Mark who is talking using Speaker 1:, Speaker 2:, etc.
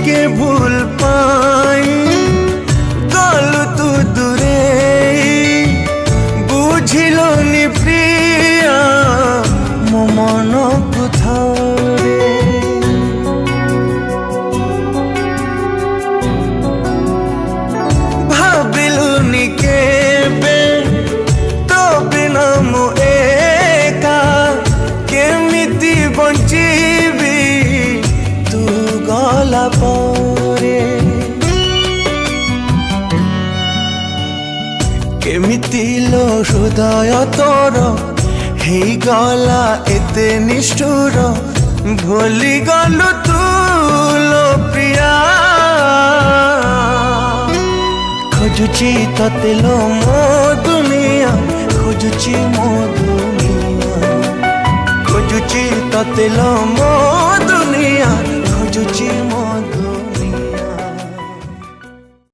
Speaker 1: के भूल पाई गलु तू दूरे बुझिलनि प्रिया मो मन को थरे भाविलुनि केबे तो बिना मु एका केमिति बंचीबी तू गला परे केमिति लो हृदय तोर हे गला एते निष्ठुर भूली गलु तू लो प्रिया खोजुची तते लो मो दुनिया खोजुची मो दुनिया खोजुची तते लो मो दुनिया खोजुची